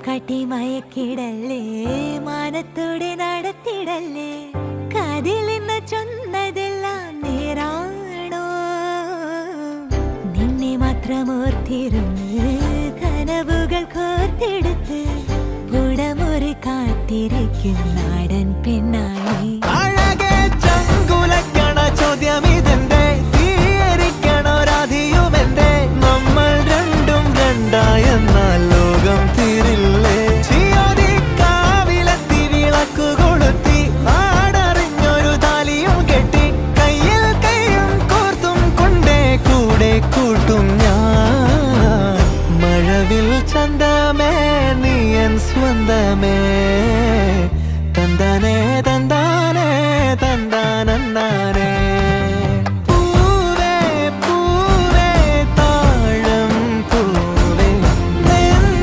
കാട്ടി മയക്കിടല്ലേ, മാനത്തോടെ നടത്തിടല്ലേ, കാതിലെന്ന് ചൊന്നതെല്ലാം നേരാണോ? നിന്നെ മാത്രം ഓർത്തിരുന്ന് കനവുകൾ കോർത്തെടുത്ത് പുടമുറി കാത്തിരിക്കും നാടൻ പെണ്ണായി. ചോദ്യമിതെന്റെ തീയരിക്കണോ രാധിയുമെന്റെ, നമ്മൾ രണ്ടും രണ്ടായെന്നാൽ ലോകം തീരില്ലേ? ചിയോദിക്കാവിലെത്തി വിളക്കു കൊളുത്തി നാടറിഞ്ഞൊരു താലിയും കെട്ടി കയ്യിൽ കൈയും കോർത്തും കൊണ്ടേ കൂടെ കൂട്ടും ഞാൻ. മഴവിൽ ചന്തമേ നീയൻ സ്വന്തമേ.